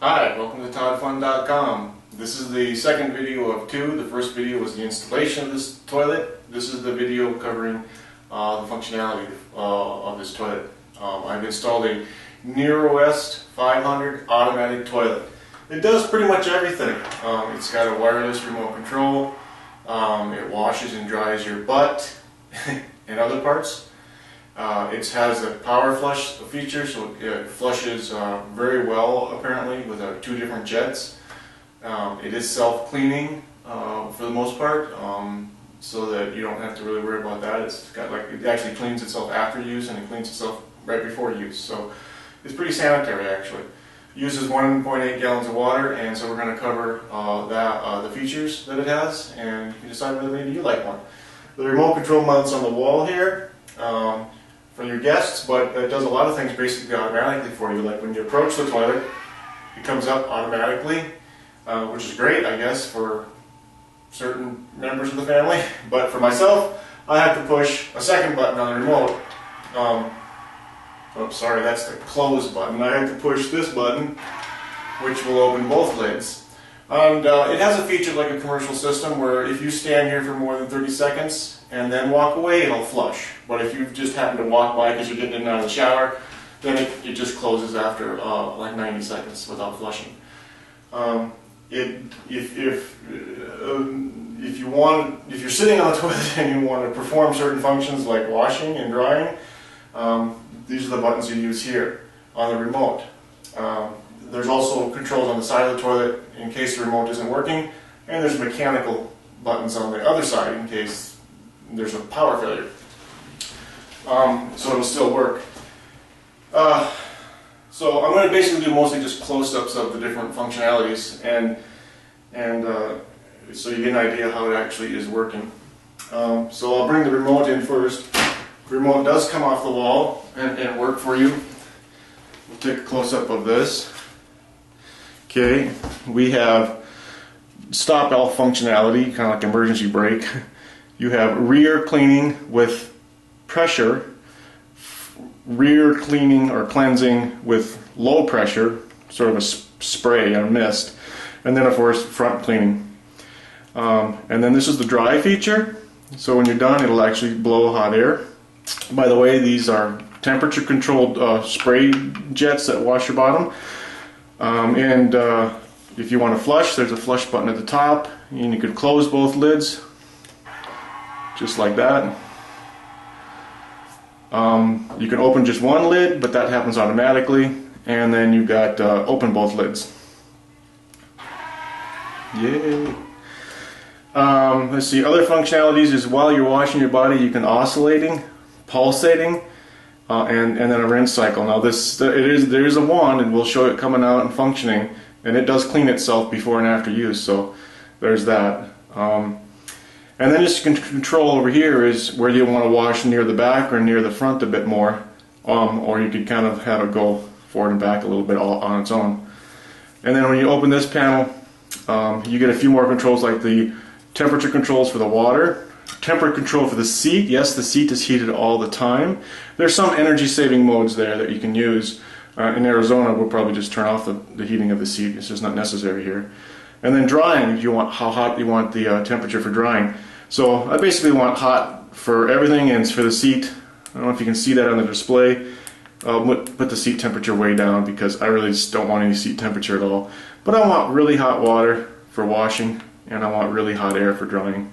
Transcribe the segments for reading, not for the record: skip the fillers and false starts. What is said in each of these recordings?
Hi, welcome to ToddFun.com. This is the second video of two. The first video was the installation of this toilet. This is the video covering the functionality of this toilet. I've installed a Neorest 500 automatic toilet. It does pretty much everything. It's got a wireless remote control. It washes and dries your butt and other parts. It has a power flush feature, so it flushes very well apparently with two different jets. It is self-cleaning for the most part, so that you don't have to really worry about that. It actually cleans itself after use and it cleans itself right before use, so it's pretty sanitary actually. It uses 1.8 gallons of water, and so we're going to cover the features that it has, and you can decide whether maybe you like one. The remote control mounts on the wall here for your guests, but it does a lot of things basically automatically for you. Like when you approach the toilet, it comes up automatically, which is great, I guess, for certain members of the family. But for myself, I have to push a second button on the remote. Oh, sorry, that's the close button. I have to push this button, which will open both lids. And it has a feature like a commercial system where if you stand here for more than 30 seconds and then walk away, it'll flush. But if you just happen to walk by because you're getting in and out of the shower, then it just closes after like 90 seconds without flushing. If you're sitting on the toilet and you want to perform certain functions like washing and drying, these are the buttons you use here on the remote. There's also controls on the side of the toilet in case the remote isn't working, and there's mechanical buttons on the other side in case there's a power failure. So it'll still work. So I'm going to basically do mostly just close-ups of the different functionalities, and so you get an idea how it actually is working. So I'll bring the remote in first. The remote does come off the wall and work for you. We'll take a close-up of this. Okay, we have stop all functionality, kind of like emergency brake. You have rear cleaning with pressure, rear cleaning or cleansing with low pressure, sort of a spray or mist, and then of course front cleaning. And then this is the dry feature, so when you're done it'll actually blow hot air. By the way, these are temperature controlled spray jets that wash your bottom. If you want to flush, there's a flush button at the top, and you could close both lids just like that. You can open just one lid, but that happens automatically, and then you've got open both lids. Yay! Let's see, other functionalities is while you're washing your body, you can pulsating, and then a rinse cycle. Now there is a wand, and we'll show it coming out and functioning, and it does clean itself before and after use, so there's that. And then just control over here is where you want to wash near the back or near the front a bit more, or you could kind of have it go forward and back a little bit all on its own. And then when you open this panel, you get a few more controls like the temperature controls for the water, temperature control for the seat. Yes, the seat is heated all the time. There's some energy saving modes there that you can use. In Arizona, we'll probably just turn off the heating of the seat. It's just not necessary here. And then drying, if you want how hot you want the temperature for drying. So I basically want hot for everything, and for the seat, I don't know if you can see that on the display. I'll put the seat temperature way down because I really just don't want any seat temperature at all. But I want really hot water for washing, and I want really hot air for drying.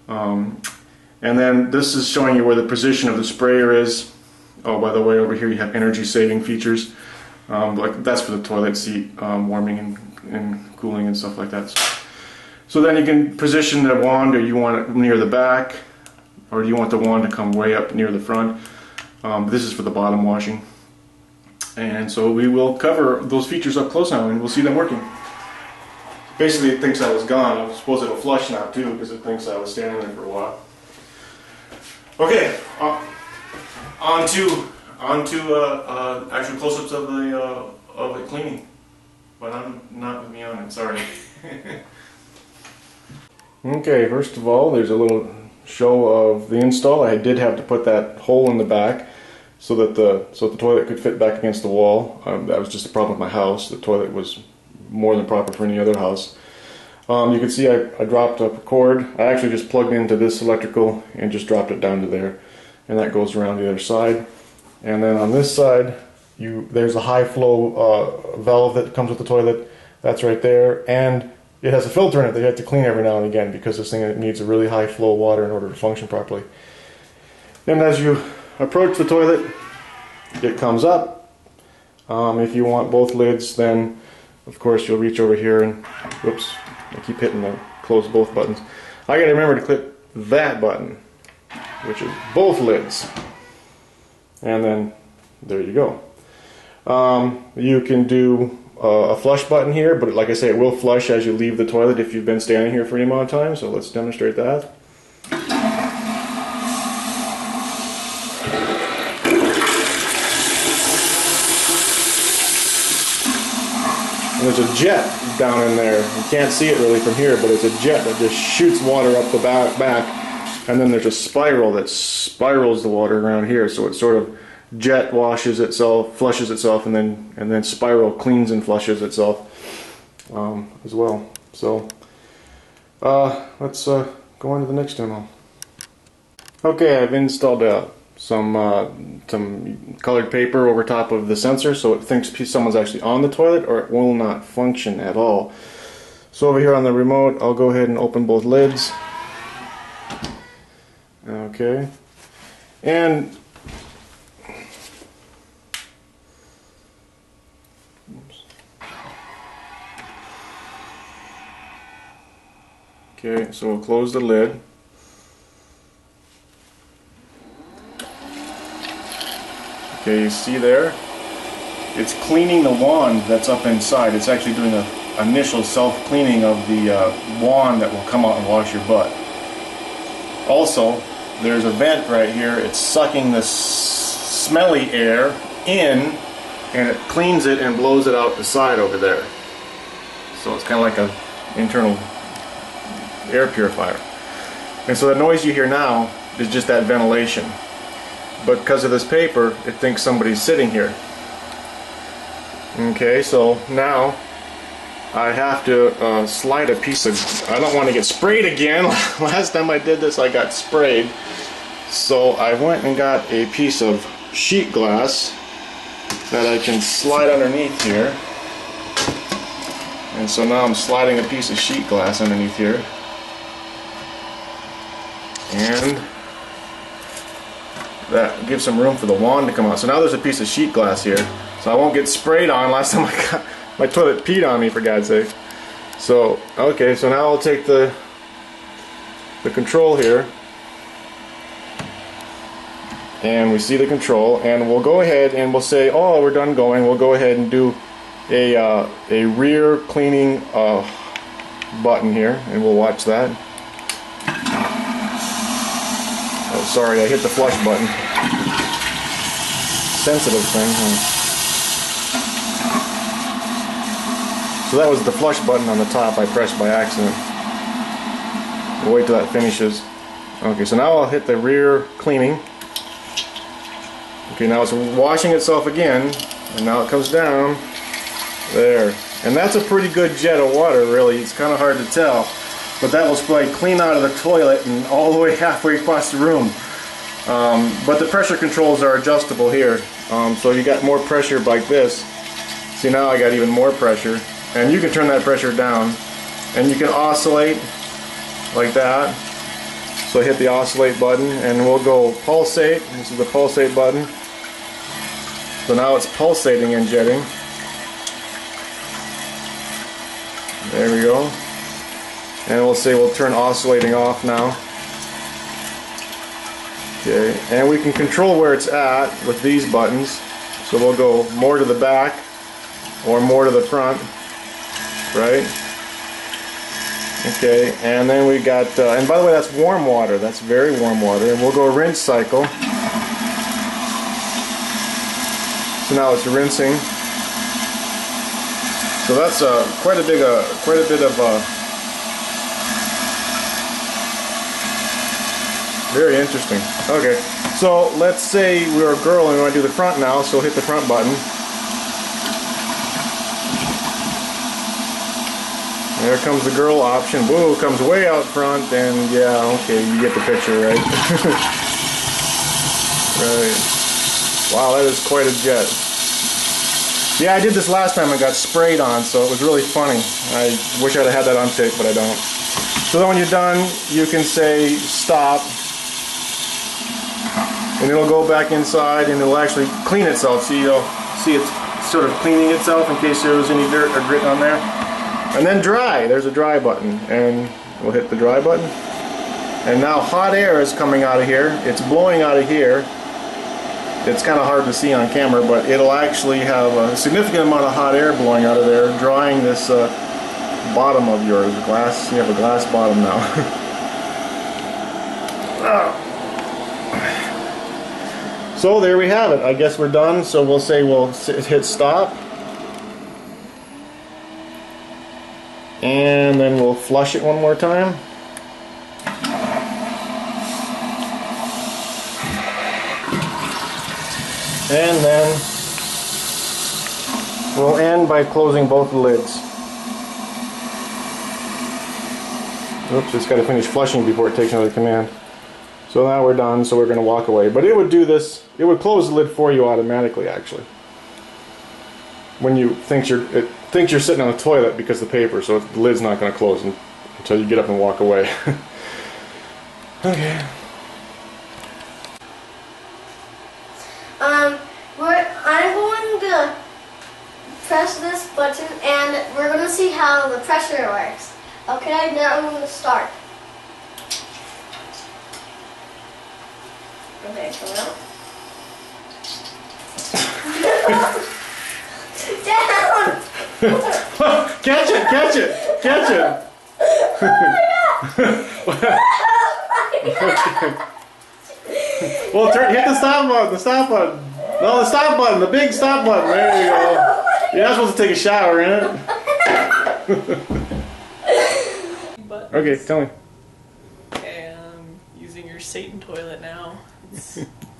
And then this is showing you where the position of the sprayer is. Oh, by the way, over here you have energy saving features. Like that's for the toilet seat, warming and cooling and stuff like that. So then you can position the wand, or you want it near the back, or do you want the wand to come way up near the front. This is for the bottom washing. And so we will cover those features up close now, and we'll see them working. Basically it thinks I was gone. I suppose it'll flush now too, because it thinks I was standing there for a while. Okay, on to actual close-ups of the cleaning. But I'm not with me on it, sorry. Okay, first of all, there's a little show of the install. I did have to put that hole in the back so that the toilet could fit back against the wall. That was just a problem with my house. The toilet was more than proper for any other house. You can see I dropped up a cord. I actually just plugged into this electrical and just dropped it down to there, and that goes around the other side. And then on this side, there's a high flow valve that comes with the toilet. That's right there, and it has a filter in it that you have to clean every now and again because this thing needs a really high flow of water in order to function properly. And as you approach the toilet, it comes up. If you want both lids, then of course you'll reach over here and, whoops, I keep hitting the close both buttons. I gotta remember to click that button, which is both lids. And then there you go. You can do a flush button here, but like I say, it will flush as you leave the toilet if you've been standing here for any amount of time, so let's demonstrate that. And there's a jet down in there. You can't see it really from here, but it's a jet that just shoots water up the back, and then there's a spiral that spirals the water around here, so it sort of jet washes itself, flushes itself, and then spiral cleans and flushes itself as well. So let's go on to the next demo. Okay, I've installed some colored paper over top of the sensor so it thinks someone's actually on the toilet, or it will not function at all. So over here on the remote, I'll go ahead and open both lids. Okay, and okay, so we'll close the lid. Okay, you see there? It's cleaning the wand that's up inside. It's actually doing an initial self-cleaning of the wand that will come out and wash your butt. Also, there's a vent right here. It's sucking the smelly air in, and it cleans it and blows it out the side over there. So it's kind of like an internal air purifier. And so the noise you hear now is just that ventilation. But because of this paper, it thinks somebody's sitting here. Okay, so now I have to slide a piece of, I don't want to get sprayed again. Last time I did this I got sprayed. So I went and got a piece of sheet glass that I can slide underneath here. And so now I'm sliding a piece of sheet glass underneath here. And that gives some room for the wand to come out. So now there's a piece of sheet glass here, so I won't get sprayed on. Last time I got my toilet peed on me, for God's sake. So okay, so now I'll take the control here, and we see the control, and we'll go ahead and we'll say, oh, we're done going. We'll go ahead and do a rear cleaning button here, and we'll watch that. Oh, sorry, I hit the flush button. Sensitive thing. So that was the flush button on the top I pressed by accident. We'll wait till that finishes. Okay, so now I'll hit the rear cleaning. Okay, now it's washing itself again, and now it comes down. There. And that's a pretty good jet of water, really. It's kind of hard to tell. But that will spray clean out of the toilet and all the way halfway across the room. But the pressure controls are adjustable here. So you got more pressure like this. See, now I got even more pressure. And you can turn that pressure down. And you can oscillate like that. So hit the oscillate button and we'll go pulsate. This is the pulsate button. So now it's pulsating and jetting. There we go. And we'll say we'll turn oscillating off now. Okay, and we can control where it's at with these buttons. So we'll go more to the back or more to the front, right? Okay, and then we got, and by the way, that's warm water. That's very warm water. And we'll go rinse cycle. So now it's rinsing. So that's quite a bit of very interesting. Okay, so let's say we're a girl and we want to do the front now, so hit the front button. There comes the girl option. Whoa, comes way out front, and yeah, okay, you get the picture, right? Right. Wow, that is quite a jet. Yeah, I did this last time. I got sprayed on, so it was really funny. I wish I'd have had that on tape, but I don't. So then when you're done, you can say stop, and it'll go back inside, and it'll actually clean itself. So you'll see it's sort of cleaning itself in case there was any dirt or grit on there. And then dry. There's a dry button, and we'll hit the dry button. And now hot air is coming out of here. It's blowing out of here. It's kind of hard to see on camera, but it'll actually have a significant amount of hot air blowing out of there, drying this bottom of yours. Glass. You have a glass bottom now. So there we have it. I guess we're done. So we'll say we'll hit stop, and then we'll flush it one more time. And then we'll end by closing both the lids. Oops, it's got to finish flushing before it takes another command. So now we're done, so we're going to walk away. But it would do this, it would close the lid for you automatically, actually. When you think it thinks you're sitting on the toilet because of the paper, so the lid's not going to close until you get up and walk away. Okay. I'm going to press this button and we're going to see how the pressure works. Okay, now I'm going to start. Okay, come out. Down! Catch it! Catch it! Catch it! Oh my God! Well, hit the stop button. The stop button. No, the stop button. The big stop button. There you go. You're not supposed to take a shower in it. Okay, tell me. Okay, I'm using your Satan toilet now. It's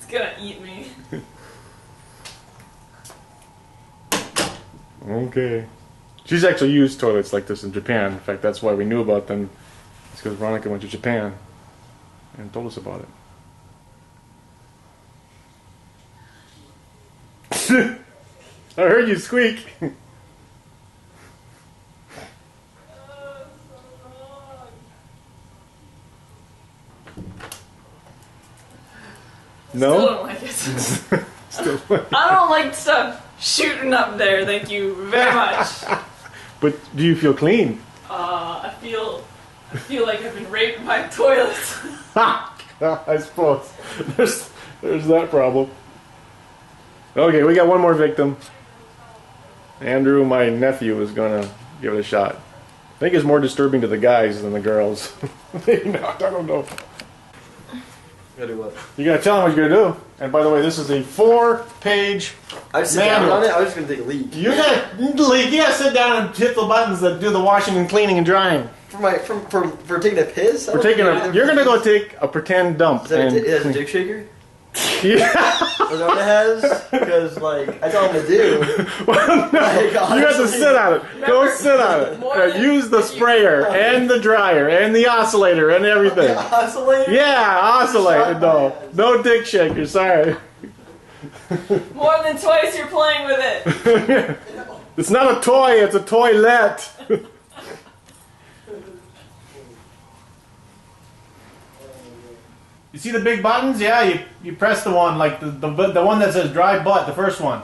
gonna eat me. Okay. She's actually used toilets like this in Japan. In fact, that's why we knew about them. It's because Veronica went to Japan and told us about it. I heard you squeak. No? Still don't like it. Still like I don't like stuff shooting up there, thank you very much. But do you feel clean? I feel like I've been raped by a toilet. I suppose. There's that problem. Okay, we got one more victim. Andrew, my nephew, is gonna give it a shot. I think it's more disturbing to the guys than the girls. Maybe not, I don't know. Gotta do what? You gotta tell them what you're gonna do. And by the way, this is a 4-page I just sit down on it. I was just gonna take a leak. You gotta sit down and hit the buttons that do the washing and cleaning and drying. For taking a piss. You're gonna go take a pretend dump. Is that it has a dick shaker? Yeah. Is that what it has? Because like I told him to do. Well, no, like, you have to sit on it. Go sit on it. Use the sprayer and the dryer and the oscillator and everything. The oscillator? Yeah, oscillate. No dick shaker. Sorry. More than twice you're playing with it. It's not a toy. It's a toilet. You see the big buttons? Yeah, you press the one, like the one that says dry butt, the first one.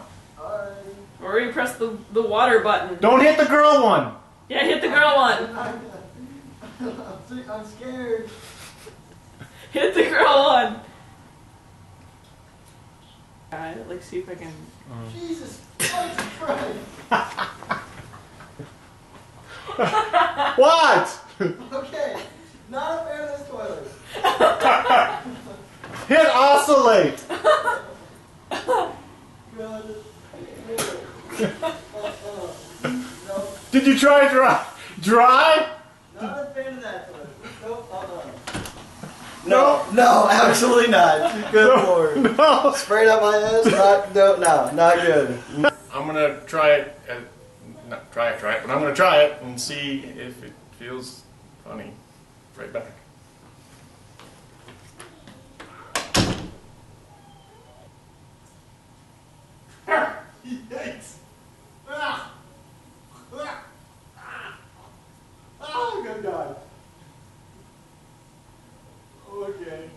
Or you press the water button. Don't hit the girl one. Yeah, hit the girl one. I'm scared. Hit the girl one. Let's see if I can... Jesus Christ. What? Okay, not a fan of this toilet. Hit oscillate. Did you try dry? Dry? Not a fan of that toilet. Nope, no, absolutely not. Good lord. No. Sprayed up my ass? Not good. I'm gonna try it not try it, but I'm going to try it and see if it feels funny. Right back. Yikes! Oh, good God. Okay.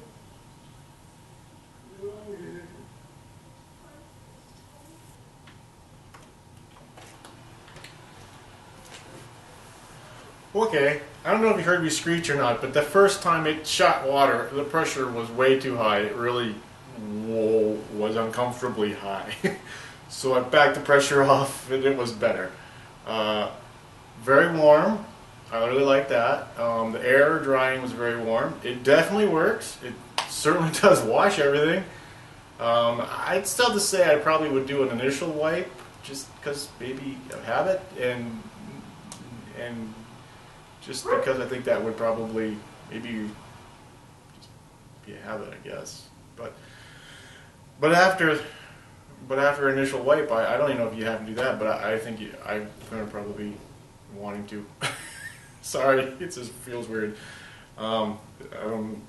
Okay, I don't know if you heard me screech or not, but the first time it shot water, the pressure was way too high. It really was uncomfortably high. So I backed the pressure off and it was better. Very warm. I really like that. The air drying was very warm. It definitely works. It certainly does wash everything. I'd still have to say I probably would do an initial wipe just because maybe of habit and just because I think that would probably maybe just be a habit, I guess. But after initial wipe, I don't even know if you have to do that, but I think I'm going to probably be wanting to. Sorry, it just feels weird. I don't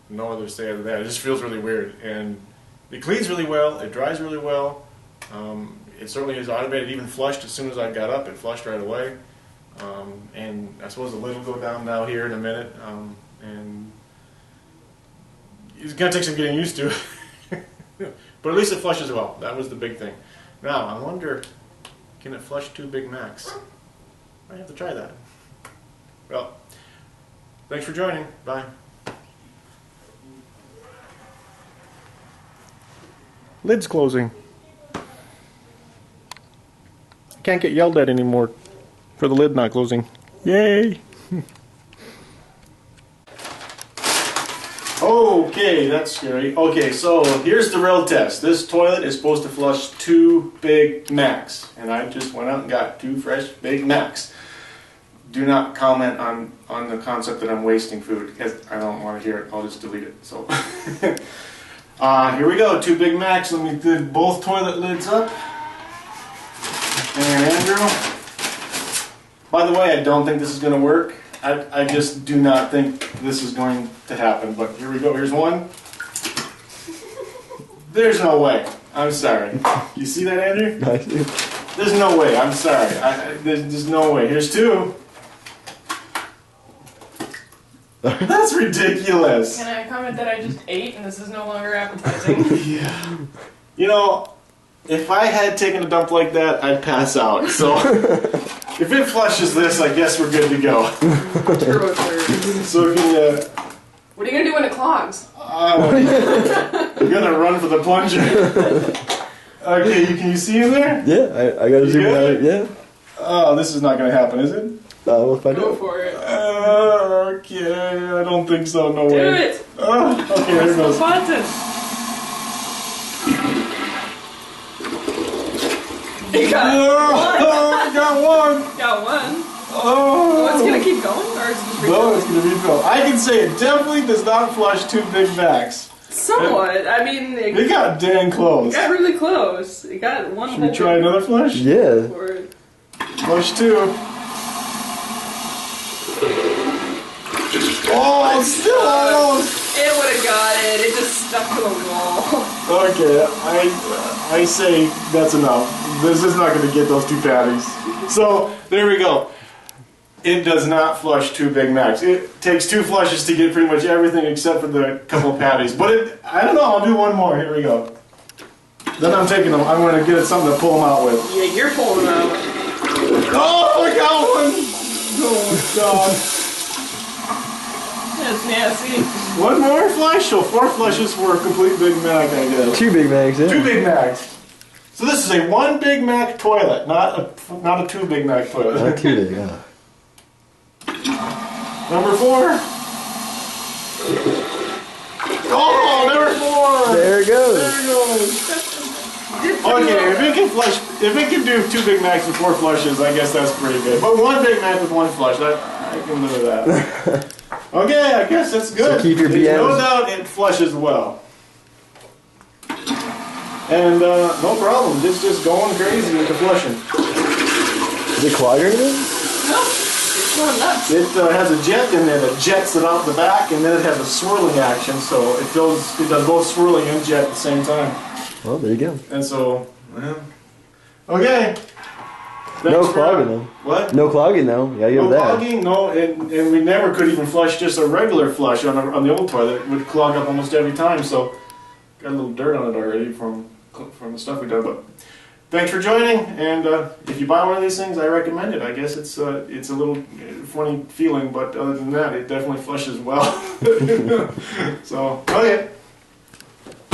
know what to say other than that. It just feels really weird. And it cleans really well. It dries really well. It certainly is automated. It even flushed as soon as I got up. It flushed right away. And I suppose the lid will go down now here in a minute. And it's going to take some getting used to. But at least it flushes well. That was the big thing. Now, I wonder, can it flush 2 Big Macs? I have to try that. Well, thanks for joining. Bye. Lid's closing. I can't get yelled at anymore for the lid not closing. Yay! Okay, that's scary. Okay, so here's the real test. This toilet is supposed to flush 2 Big Macs, and I just went out and got 2 fresh Big Macs. Do not comment on the concept that I'm wasting food, because I don't want to hear it. I'll just delete it. So here we go, 2 Big Macs. Let me do both toilet lids up. And Andrew, by the way, I don't think this is going to work. I just do not think this is going to happen, but here we go. Here's one. There's no way. I'm sorry. You see that, Andrew? I see. There's no way. I'm sorry. There's no way. Here's 2. That's ridiculous. Can I comment that I just ate and this is no longer appetizing? Yeah. You know, if I had taken a dump like that, I'd pass out. So if it flushes this, I guess we're good to go. True or true. So can What are you gonna do when it clogs? I'm gonna run for the plunger. Okay, can you see in there? Yeah, I gotta zoom out. Yeah. Oh, this is not gonna happen, is it? We'll find Go out. for it. Okay, I don't think so. No Do way. it! Okay, there Press it the goes. button. You got I got one. one. Got one. Oh, It's gonna keep going, or is it just no, it's gonna refill. I can say it definitely does not flush 2 Big Macs. somewhat? I mean, It got dang close. got really close. It got one. Should we try another flush? Yeah. For it. Flush 2. Oh, it's still almost. It would have got it. It just stuck to the wall. Okay, I say that's enough. This is not going to get those 2 patties. So there we go. It does not flush 2 Big Macs. It takes 2 flushes to get pretty much everything except for the couple of patties. But I don't know. I'll do one more. Here we go. Then I'm taking them. I'm going to get something to pull them out with. Yeah, you're pulling them out. Oh, I got one! Oh my God. That's nasty. One more flush? So 4 flushes for a complete Big Mac, I guess. 2 Big Macs, yeah. 2 Big Macs. So this is a 1 Big Mac toilet, not a 2 Big Mac toilet. Not too big, yeah. Number 4. Oh, number 4. There it goes. There it goes. Okay, if it can do 2 Big Macs with 4 flushes, I guess that's pretty good. But 1 Big Mac with 1 flush, I can live with that. Okay, I guess that's good. So keep your There's no BMs. doubt it flushes well. And no problem, it's just going crazy with the flushing. Is it clogged or anything? No, it's going nuts. It has a jet in there that jets it out the back, and then it has a swirling action, so it does both swirling and jet at the same time. Well, there you go. And so, well, okay. No Thanks for- clogging though. What? No clogging though. Yeah, you No have that. clogging, no, and we never could even flush just a regular flush on the old toilet. It would clog up almost every time, so got a little dirt on it already from the stuff we done. But thanks for joining, and if you buy one of these things, I recommend it. I guess it's a little funny feeling, but other than that, it definitely flushes well. So, okay.